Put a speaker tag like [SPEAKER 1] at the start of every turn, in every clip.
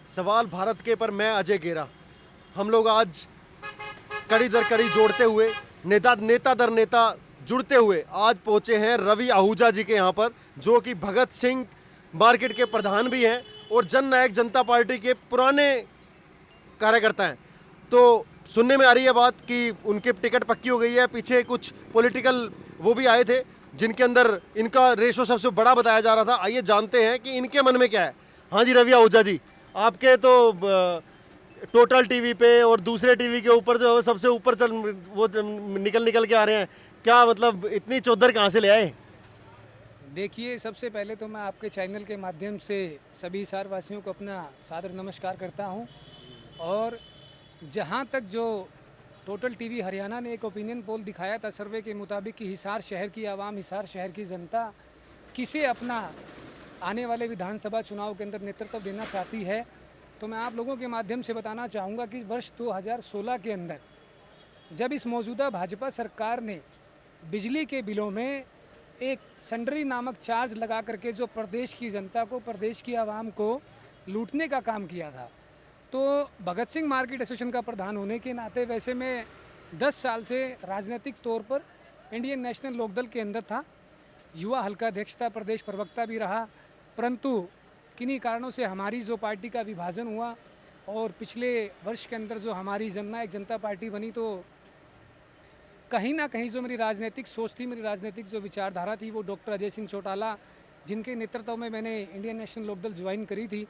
[SPEAKER 1] सवाल भारत के पर मैं अजय गेरा। हम लोग आज कड़ी दर कड़ी जोड़ते हुए, नेता दर नेता जुड़ते हुए आज पहुंचे हैं रवि आहूजा जी के यहाँ पर, जो कि भगत सिंह मार्केट के प्रधान भी हैं और जन नायक जनता पार्टी के पुराने कार्यकर्ता हैं। तो सुनने में आ रही है बात कि उनकी टिकट पक्की हो गई है। पीछे कुछ पॉलिटिकल वो भी आए थे जिनके अंदर इनका रेशो सबसे बड़ा बताया जा रहा था। आइए जानते हैं कि इनके मन में क्या है। हाँ जी, रवि आहूजा जी, आपके तो टोटल टीवी पे और दूसरे टीवी के ऊपर जो है सबसे ऊपर वो निकल के आ रहे हैं। क्या मतलब इतनी चौधर कहाँ से ले आए?
[SPEAKER 2] देखिए, सबसे पहले तो मैं आपके चैनल के माध्यम से सभी हिसार वासियों को अपना सादर नमस्कार करता हूं। और जहां तक जो टोटल टीवी हरियाणा ने एक ओपिनियन पोल दिखाया था सर्वे के मुताबिक कि हिसार शहर की आवाम, हिसार शहर की जनता किसे अपना आने वाले विधानसभा चुनाव के अंदर नेतृत्व देना चाहती है, तो मैं आप लोगों के माध्यम से बताना चाहूँगा कि वर्ष 2016 के अंदर जब इस मौजूदा भाजपा सरकार ने बिजली के बिलों में एक सन्ड्री नामक चार्ज लगा करके जो प्रदेश की जनता को, प्रदेश की आवाम को लूटने का काम किया था, तो भगत सिंह मार्केट एसोसिएशन का प्रधान होने के नाते वैसे मैं 10 साल से राजनीतिक तौर पर इंडियन नेशनल लोकदल के अंदर था, युवा हल्का अध्यक्ष था, प्रदेश प्रवक्ता भी रहा। परंतु किन्हीं कारणों से हमारी जो पार्टी का विभाजन हुआ और पिछले वर्ष के अंदर जो हमारी जननायक जनता पार्टी बनी, तो कहीं ना कहीं जो मेरी राजनीतिक सोच थी, मेरी राजनीतिक जो विचारधारा थी, वो डॉक्टर अजय सिंह चौटाला जिनके नेतृत्व में मैंने इंडियन नेशनल लोकदल ज्वाइन करी थी,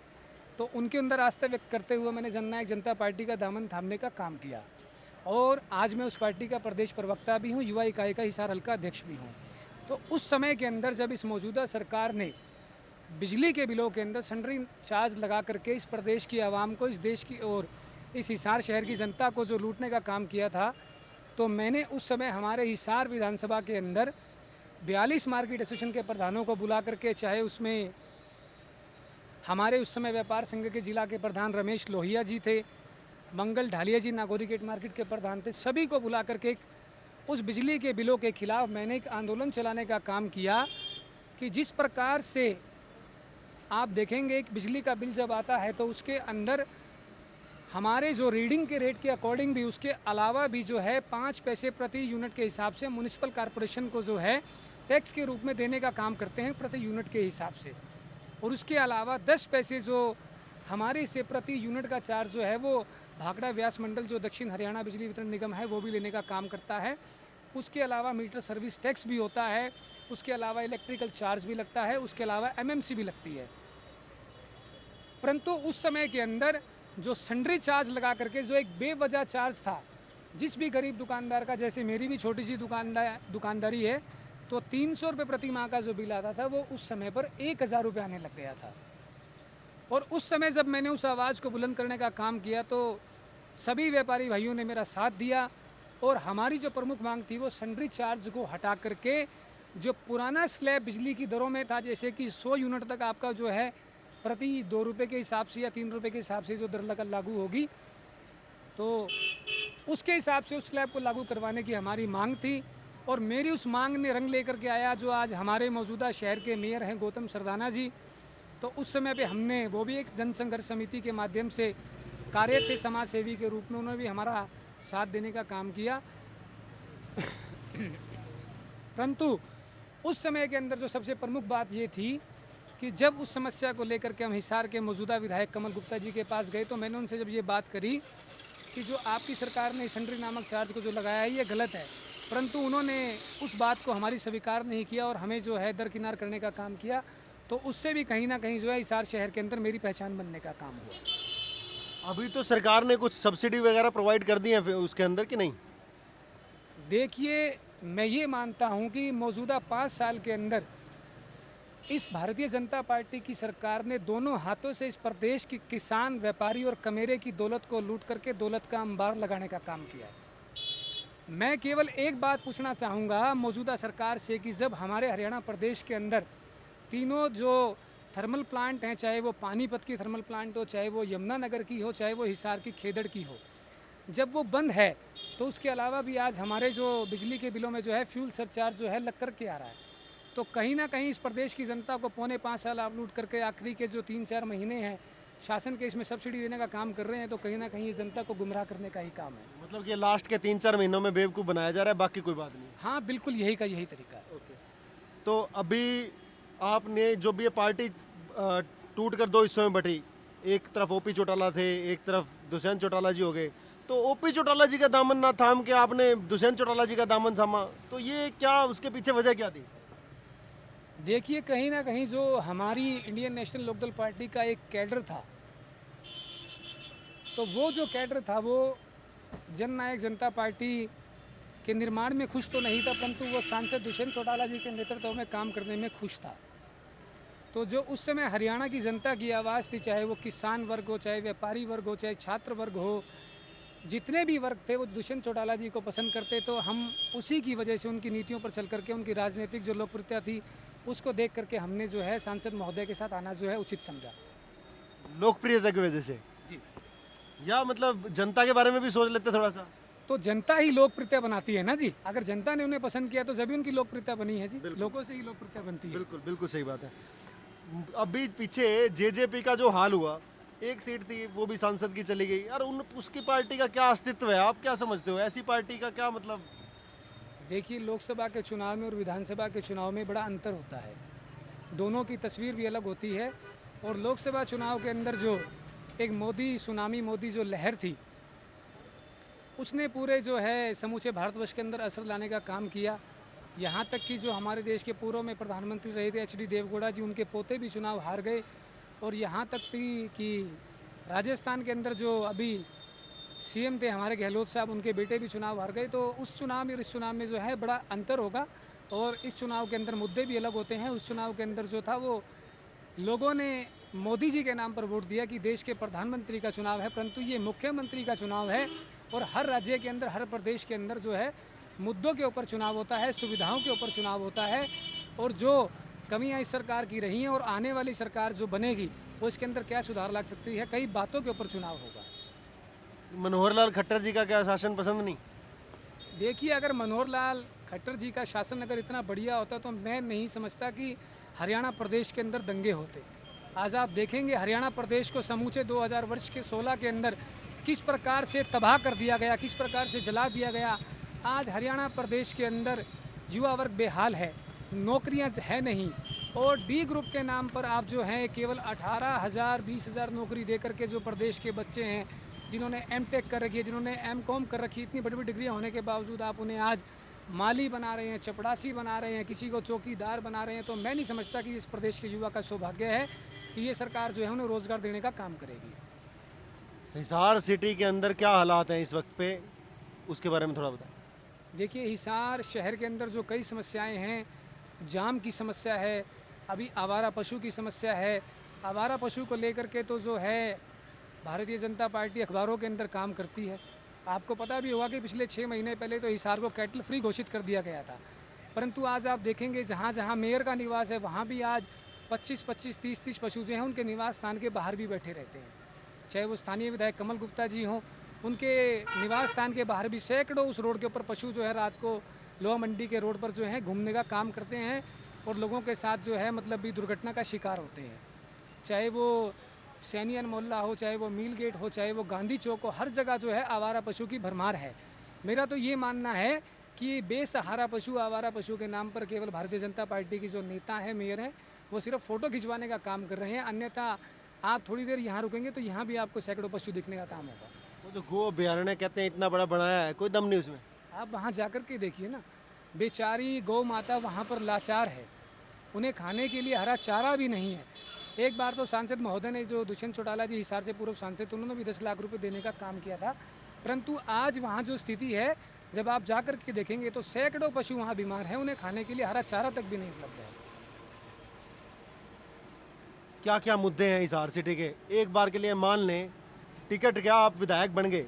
[SPEAKER 2] तो उनके अंदर आस्था व्यक्त करते हुए मैंने जननायक जनता पार्टी का दामन थामने का काम किया। और आज मैं उस पार्टी का प्रदेश प्रवक्ता भी हूँ, युवा इकाई का हिसार हल्का अध्यक्ष भी हूँ। तो उस समय के अंदर जब इस मौजूदा सरकार ने बिजली के बिलों के अंदर सन्ड्री चार्ज लगा करके इस प्रदेश की आवाम को, इस देश की और इस हिसार शहर की जनता को जो लूटने का काम किया था, तो मैंने उस समय हमारे हिसार विधानसभा के अंदर 42 मार्केट एसोसिएशन के प्रधानों को बुला करके, चाहे उसमें हमारे उस समय व्यापार संघ के जिला के प्रधान रमेश लोहिया जी थे, मंगल ढालिया जी नागौरी गेट मार्केट के प्रधान थे, सभी को बुला करके उस बिजली के बिलों के खिलाफ मैंने एक आंदोलन चलाने का काम किया कि जिस प्रकार से आप देखेंगे एक बिजली का बिल जब आता है तो उसके अंदर हमारे जो रीडिंग के रेट के अकॉर्डिंग भी, उसके अलावा भी जो है 5 पैसे प्रति यूनिट के हिसाब से म्युनिसिपल कॉरपोरेशन को जो है टैक्स के रूप में देने का काम करते हैं प्रति यूनिट के हिसाब से। और उसके अलावा 10 पैसे जो हमारे से प्रति यूनिट का चार्ज जो है वो भाखड़ा व्यास मंडल जो दक्षिण हरियाणा बिजली वितरण निगम है वो भी लेने का काम करता है। उसके अलावा मीटर सर्विस टैक्स भी होता है, उसके अलावा इलेक्ट्रिकल चार्ज भी लगता है, उसके अलावा एमएमसी भी लगती है। परंतु उस समय के अंदर जो सन्ड्री चार्ज लगा करके जो एक बेवजह चार्ज था, जिस भी गरीब दुकानदार का, जैसे मेरी भी छोटी सी दुकानदारी है, तो 300 रुपये प्रति माह का जो बिल आता था वो उस समय पर 1000 रुपये आने लग गया था। और उस समय जब मैंने उस आवाज़ को बुलंद करने का काम किया तो सभी व्यापारी भाइयों ने मेरा साथ दिया और हमारी जो प्रमुख मांग थी वो सन्ड्री चार्ज को हटा करके जो पुराना स्लैब बिजली की दरों में था, जैसे कि 100 यूनिट तक आपका जो है प्रति 2 रुपये के हिसाब से या 3 रुपये के हिसाब से जो दर लागू होगी, तो उसके हिसाब से उस स्लैब को लागू करवाने की हमारी मांग थी। और मेरी उस मांग ने रंग लेकर के आया जो आज हमारे मौजूदा शहर के मेयर हैं गौतम सरदाना जी। तो उस समय पे हमने, वो भी एक जनसंघर्ष समिति के माध्यम से कार्य थे, समाज सेवी के रूप में, उन्होंने भी हमारा साथ देने का काम किया। परंतु उस समय के अंदर जो सबसे प्रमुख बात ये थी कि जब उस समस्या को लेकर के हम हिसार के मौजूदा विधायक कमल गुप्ता जी के पास गए, तो मैंने उनसे जब ये बात करी कि जो आपकी सरकार ने सन्ड्री नामक चार्ज को जो लगाया है ये गलत है, परंतु उन्होंने उस बात को हमारी स्वीकार नहीं किया और हमें जो है दरकिनार करने का काम किया। तो उससे भी कहीं ना कहीं जो है हिसार शहर के अंदर मेरी पहचान बनने का काम हुआ।
[SPEAKER 1] अभी तो सरकार ने कुछ सब्सिडी वगैरह प्रोवाइड कर दी है उसके अंदर कि नहीं?
[SPEAKER 2] देखिए, मैं ये मानता हूँ कि मौजूदा 5 साल के अंदर इस भारतीय जनता पार्टी की सरकार ने दोनों हाथों से इस प्रदेश की किसान, व्यापारी और कमेरे की दौलत को लूट करके दौलत का अंबार लगाने का काम किया है। मैं केवल एक बात पूछना चाहूँगा मौजूदा सरकार से कि जब हमारे हरियाणा प्रदेश के अंदर तीनों जो थर्मल प्लांट हैं, चाहे वो पानीपत की थर्मल प्लांट हो, चाहे वो यमुनानगर की हो, चाहे वो हिसार की खेदड़ की हो, जब वो बंद है तो उसके अलावा भी आज हमारे जो बिजली के बिलों में जो है फ्यूल सरचार्ज जो है लग कर के आ रहा है। तो कहीं ना कहीं इस प्रदेश की जनता को 4.25 साल आप लूट करके आखिरी के जो 3-4 महीने हैं शासन के इसमें सब्सिडी देने का काम कर रहे हैं, तो कहीं ना कहीं ये जनता को गुमराह करने का ही काम है।
[SPEAKER 1] मतलब कि लास्ट के 3-4 महीनों में बेवकूफ़ बनाया जा रहा है, बाकी कोई बात नहीं।
[SPEAKER 2] हाँ बिल्कुल, यही का यही तरीका है।
[SPEAKER 1] तो अभी आपने जो भी ये पार्टी टूट कर दो हिस्सों में बटी, एक तरफ ओपी चौटाला थे, एक तरफ दुष्यंत चौटाला जी हो गए, तो ओपी चौटाला जी का दामन ना थाम के आपने दुष्यंत चौटाला जी का दामन थामा, तो ये क्या, उसके पीछे वजह क्या थी?
[SPEAKER 2] देखिए, कहीं ना कहीं जो हमारी इंडियन नेशनल लोकदल पार्टी का एक कैडर था, तो वो जो कैडर था वो जननायक जनता पार्टी के निर्माण में खुश तो नहीं था, परंतु वो सांसद दुष्यंत चौटाला जी के नेतृत्व में काम करने में खुश था। तो जो उस समय हरियाणा की जनता की आवाज़ थी, चाहे वो किसान वर्ग हो, चाहे व्यापारी वर्ग हो, चाहे छात्र वर्ग हो, जितने भी वर्ग थे वो दुष्यंत चौटाला जी को पसंद करते। तो हम उसी की वजह से, उनकी नीतियों पर चल करके, उनकी राजनीतिक जो लोकप्रियता थी उसको देख करके हमने जो है सांसद महोदय के साथ आना जो है उचित समझा।
[SPEAKER 1] लोकप्रियता की वजह से,
[SPEAKER 2] जी,
[SPEAKER 1] या मतलब जनता के बारे में भी सोच लेते थोड़ा सा?
[SPEAKER 2] तो जनता ही लोकप्रियता बनाती है ना जी। अगर जनता ने उन्हें पसंद किया तो जब उनकी लोकप्रियता बनी है जी, लोगों से ही लोकप्रियता बनती है।
[SPEAKER 1] बिल्कुल बिल्कुल सही बात है। अभी पीछे जेजेपी का जो हाल हुआ, एक सीट थी वो भी सांसद की चली गई यार, उन उसकी पार्टी का क्या अस्तित्व है? आप क्या समझते हो, ऐसी पार्टी का क्या मतलब?
[SPEAKER 2] देखिए, लोकसभा के चुनाव में और विधानसभा के चुनाव में बड़ा अंतर होता है, दोनों की तस्वीर भी अलग होती है। और लोकसभा चुनाव के अंदर जो एक मोदी सुनामी, मोदी जो लहर थी, उसने पूरे जो है समूचे भारतवर्ष के अंदर असर लाने का काम किया। यहाँ तक कि जो हमारे देश के पूर्व में प्रधानमंत्री रहे थे HD देवगौड़ा जी, उनके पोते भी चुनाव हार गए। और यहाँ तक थी कि राजस्थान के अंदर जो अभी CM थे हमारे गहलोत साहब, उनके बेटे भी चुनाव हार गए। तो उस चुनाव में और इस चुनाव में जो है बड़ा अंतर होगा। और इस चुनाव के अंदर मुद्दे भी अलग होते हैं। उस चुनाव के अंदर जो था वो लोगों ने मोदी जी के नाम पर वोट दिया कि देश के प्रधानमंत्री का चुनाव है, परंतु ये मुख्यमंत्री का चुनाव है। और हर राज्य के अंदर, हर प्रदेश के अंदर जो है मुद्दों के ऊपर चुनाव होता है, सुविधाओं के ऊपर चुनाव होता है। और जो कमियां इस सरकार की रही हैं और आने वाली सरकार जो बनेगी वो इसके अंदर क्या सुधार ला सकती है, कई बातों के ऊपर चुनाव होगा।
[SPEAKER 1] मनोहर लाल खट्टर जी का क्या शासन पसंद नहीं?
[SPEAKER 2] देखिए, अगर मनोहर लाल खट्टर जी का शासन अगर इतना बढ़िया होता तो मैं नहीं समझता कि हरियाणा प्रदेश के अंदर दंगे होते। आज आप देखेंगे हरियाणा प्रदेश को समूचे 2000 वर्ष के 16 के अंदर किस प्रकार से तबाह कर दिया गया, किस प्रकार से जला दिया गया। आज हरियाणा प्रदेश के अंदर युवा वर्ग बेहाल है, नौकरियां है नहीं। और D ग्रुप के नाम पर आप जो हैं केवल 18,000 20,000 नौकरी दे करके जो प्रदेश के बच्चे हैं, जिन्होंने M.Tech कर रखी है, जिन्होंने M.Com कर रखी है, इतनी बड़ी बड़ी डिग्रियाँ होने के बावजूद आप उन्हें आज माली बना रहे हैं, चपड़ासी बना रहे हैं, किसी को चौकीदार बना रहे हैं। तो मैं नहीं समझता कि इस प्रदेश के युवा का सौभाग्य है कि ये सरकार जो है उन्हें रोज़गार देने का काम करेगी।
[SPEAKER 1] हिसार सिटी के अंदर क्या हालात हैं इस वक्त पे, उसके बारे में थोड़ा बताएं।
[SPEAKER 2] देखिए, हिसार शहर के अंदर जो कई समस्याएं हैं, जाम की समस्या है, अभी आवारा पशु की समस्या है। आवारा पशु को लेकर के तो जो है भारतीय जनता पार्टी अखबारों के अंदर काम करती है। आपको पता भी होगा कि पिछले 6 महीने पहले तो हिसार को कैटल फ्री घोषित कर दिया गया था, परंतु आज आप देखेंगे जहाँ जहाँ मेयर का निवास है वहाँ भी आज 25-25, 30-30 पशु जो हैं उनके निवास स्थान के बाहर भी बैठे रहते हैं। चाहे वो स्थानीय विधायक कमल गुप्ता जी हों, उनके निवास स्थान के बाहर भी सैकड़ों उस रोड के ऊपर पशु जो है रात को लोहा मंडी के रोड पर जो है घूमने का काम करते हैं और लोगों के साथ जो है मतलब भी दुर्घटना का शिकार होते हैं। चाहे वो सैनियन मोहल्ला हो, चाहे वो मील गेट हो, चाहे वो गांधी चौक हो, हर जगह जो है आवारा पशु की भरमार है। मेरा तो ये मानना है कि बेसहारा पशु, आवारा पशु के नाम पर केवल भारतीय जनता पार्टी की जो नेता है, मेयर है, वो सिर्फ फ़ोटो खिंचवाने का काम कर रहे हैं। अन्यथा आप थोड़ी देर यहाँ रुकेंगे तो यहाँ भी आपको सैकड़ों पशु दिखने का काम होगा।
[SPEAKER 1] वो जो गो अभ्यारण्य कहते हैं इतना बड़ा बनाया है, कोई दम नहीं उसमें।
[SPEAKER 2] आप वहाँ जा कर के देखिए ना, बेचारी गौ माता वहाँ पर लाचार है, उन्हें खाने के लिए हरा चारा भी नहीं है। एक बार तो सांसद महोदय ने, जो दुष्यंत चौटाला जी हिसार से पूर्व सांसद, उन्होंने भी 10 लाख रुपए देने का काम किया था, परंतु आज वहाँ जो स्थिति है, जब आप जा कर के देखेंगे तो सैकड़ों पशु वहाँ बीमार हैं, उन्हें खाने के लिए हरा चारा तक भी नहीं उपलब्ध है।
[SPEAKER 1] क्या क्या मुद्दे हैं हिसार सिटी के? एक बार के लिए मान लें टिकट क्या आप विधायक बन गए,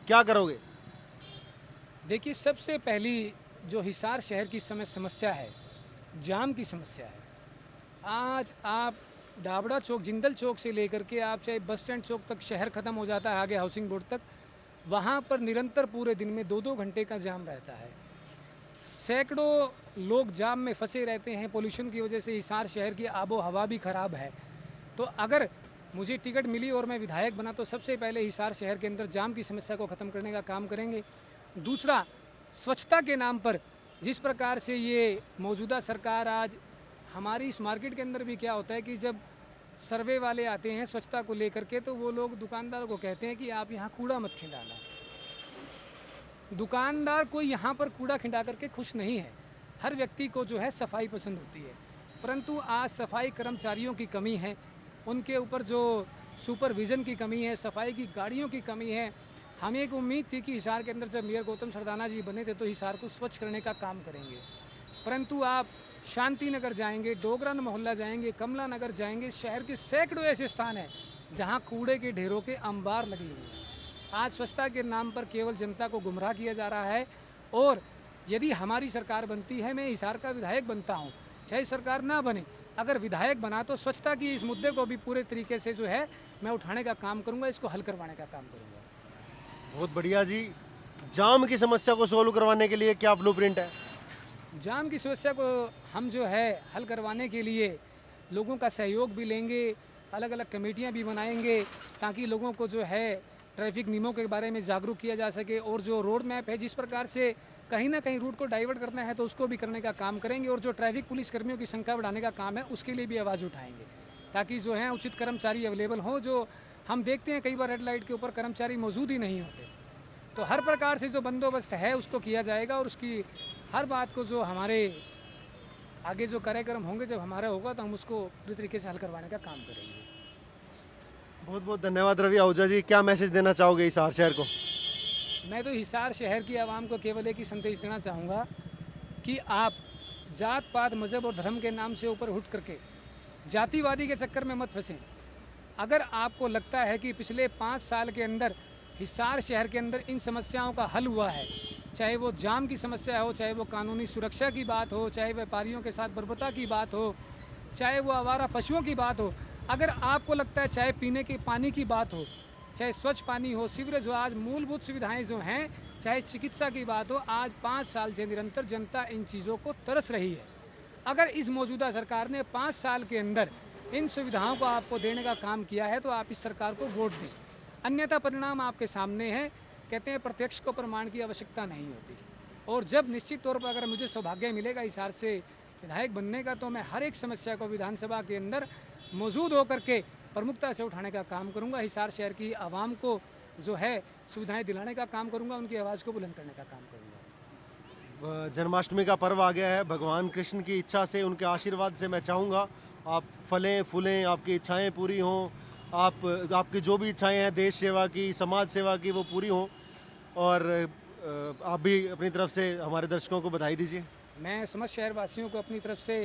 [SPEAKER 1] क्या करोगे?
[SPEAKER 2] देखिए, सबसे पहली जो हिसार शहर की समस्या है, जाम की समस्या है। आज आप डाबड़ा चौक, जिंदल चौक से लेकर के आप चाहे बस स्टैंड चौक तक, शहर ख़त्म हो जाता है आगे हाउसिंग बोर्ड तक, वहाँ पर निरंतर पूरे दिन में 2-2 घंटे का जाम रहता है। सैकड़ों लोग जाम में फंसे रहते हैं। पोल्यूशन की वजह से हिसार शहर की आबो हवा भी ख़राब है। तो अगर मुझे टिकट मिली और मैं विधायक बना तो सबसे पहले हिसार शहर के अंदर जाम की समस्या को ख़त्म करने का काम करेंगे। दूसरा, स्वच्छता के नाम पर जिस प्रकार से ये मौजूदा सरकार आज हमारी इस मार्केट के अंदर भी क्या होता है कि जब सर्वे वाले आते हैं स्वच्छता को लेकर के तो वो लोग दुकानदारों को कहते हैं कि आप यहाँ कूड़ा मत खिंडाना। दुकानदार कोई यहाँ पर कूड़ा खिंडा करके खुश नहीं है। हर व्यक्ति को जो है सफाई पसंद होती है, परंतु आज सफाई कर्मचारियों की कमी है, उनके ऊपर जो सुपरविज़न की कमी है, सफाई की गाड़ियों की कमी है। हमें एक उम्मीद थी कि हिसार के अंदर जब मेयर गौतम सरदाना जी बने थे तो हिसार को स्वच्छ करने का काम करेंगे, परंतु आप शांति नगर जाएंगे, डोगरान मोहल्ला जाएंगे, कमला नगर जाएंगे, शहर के सैकड़ों ऐसे स्थान हैं जहां कूड़े के ढेरों के अंबार लगे हुए हैं। आज स्वच्छता के नाम पर केवल जनता को गुमराह किया जा रहा है। और यदि हमारी सरकार बनती है, मैं हिसार का विधायक बनता हूँ, चाहे सरकार ना बने, अगर विधायक बना तो स्वच्छता की इस मुद्दे को भी पूरे तरीके से जो है मैं उठाने का काम करूँगा, इसको हल करवाने का काम करूँगा।
[SPEAKER 1] बहुत बढ़िया जी। जाम की समस्या को सोल्व करवाने के लिए क्या ब्लूप्रिंट है?
[SPEAKER 2] जाम की समस्या को हम जो है हल करवाने के लिए लोगों का सहयोग भी लेंगे, अलग अलग कमेटियां भी बनाएंगे ताकि लोगों को जो है ट्रैफिक नियमों के बारे में जागरूक किया जा सके। और जो रोड मैप है, जिस प्रकार से कहीं ना कहीं रूट को डाइवर्ट करना है तो उसको भी करने का काम करेंगे। और जो ट्रैफिक पुलिस कर्मियों की संख्या बढ़ाने का काम है उसके लिए भी आवाज़ उठाएंगे ताकि जो है उचित कर्मचारी अवेलेबल हों। जो हम देखते हैं कई बार रेड लाइट के ऊपर कर्मचारी मौजूद ही नहीं होते, तो हर प्रकार से जो बंदोबस्त है उसको किया जाएगा। और उसकी हर बात को जो हमारे आगे जो कार्यक्रम होंगे जब हमारा होगा तो हम उसको पूरी तरीके से हल करवाने का काम करेंगे।
[SPEAKER 1] बहुत बहुत धन्यवाद रवि आहूजा जी। क्या मैसेज देना चाहोगे हिसार शहर को?
[SPEAKER 2] मैं तो हिसार शहर की आवाम को केवल एक ही संदेश देना चाहूँगा कि आप जात पात मज़हब और धर्म के नाम से ऊपर उठ करके जातिवादी के चक्कर में मत फंसें। अगर आपको लगता है कि पिछले 5 साल के अंदर हिसार शहर के अंदर इन समस्याओं का हल हुआ है, चाहे वो जाम की समस्या हो, चाहे वो कानूनी सुरक्षा की बात हो, चाहे व्यापारियों के साथ बर्बरता की बात हो, चाहे वो आवारा पशुओं की बात हो, अगर आपको लगता है चाहे पीने के पानी की बात हो, चाहे स्वच्छ पानी हो, सीवरेज हो, आज मूलभूत सुविधाएं जो हैं, चाहे चिकित्सा की बात हो, आज 5 साल से निरंतर जनता इन चीज़ों को तरस रही है। अगर इस मौजूदा सरकार ने 5 साल के अंदर इन सुविधाओं को आपको देने का काम किया है तो आप इस सरकार को वोट दें, अन्यथा परिणाम आपके सामने है। कहते हैं प्रत्यक्ष को प्रमाण की आवश्यकता नहीं होती। और जब निश्चित तौर पर अगर मुझे सौभाग्य मिलेगा हिसार से विधायक बनने का तो मैं हर एक समस्या को विधानसभा के अंदर मौजूद होकर के प्रमुखता से उठाने का काम करूंगा। हिसार शहर की आवाम को जो है सुविधाएं दिलाने का काम करूंगा, उनकी आवाज़ को बुलंद करने का काम करूंगा।
[SPEAKER 1] जन्माष्टमी का पर्व आ गया है। भगवान कृष्ण की इच्छा से, उनके आशीर्वाद से मैं चाहूँगा आप फलें फूलें, आपकी इच्छाएं पूरी हों, आपकी जो भी इच्छाएं हैं देश सेवा की, समाज सेवा की, वो पूरी हों। और आप भी अपनी तरफ से हमारे दर्शकों को बधाई दीजिए।
[SPEAKER 2] मैं समस्त शहरवासियों को अपनी तरफ से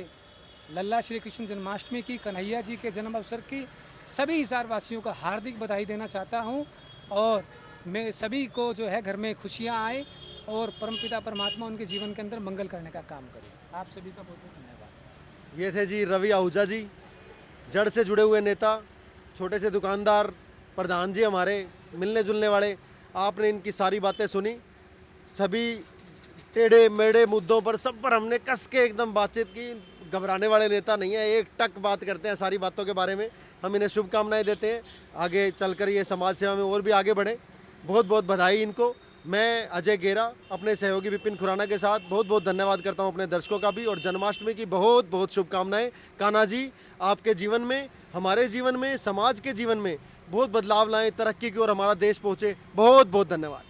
[SPEAKER 2] लल्ला श्री कृष्ण जन्माष्टमी की, कन्हैया जी के जन्म अवसर की सभी हिसार वासियों को हार्दिक बधाई देना चाहता हूं। और मैं सभी को जो है घर में खुशियां आए और परमपिता परमात्मा उनके जीवन के अंदर मंगल करने का काम करे। आप सभी का बहुत बहुत धन्यवाद।
[SPEAKER 1] ये थे जी रवि आहूजा जी, जड़ से जुड़े हुए नेता, छोटे से दुकानदार, प्रधान जी हमारे, मिलने जुलने वाले। आपने इनकी सारी बातें सुनी, सभी टेढ़े मेढ़े मुद्दों पर सब पर हमने कस के एकदम बातचीत की। घबराने वाले नेता नहीं है, एक टक बात करते हैं सारी बातों के बारे में। हम इन्हें शुभकामनाएं देते हैं, आगे चलकर ये समाज सेवा में और भी आगे बढ़े। बहुत बहुत बधाई इनको। मैं अजय गेरा अपने सहयोगी विपिन खुराना के साथ बहुत बहुत धन्यवाद करता हूं अपने दर्शकों का भी, और जन्माष्टमी की बहुत बहुत शुभकामनाएं। कान्हा जी आपके जीवन में, हमारे जीवन में, समाज के जीवन में बहुत बदलाव लाएं, तरक्की की ओर हमारा देश पहुँचे। बहुत बहुत धन्यवाद।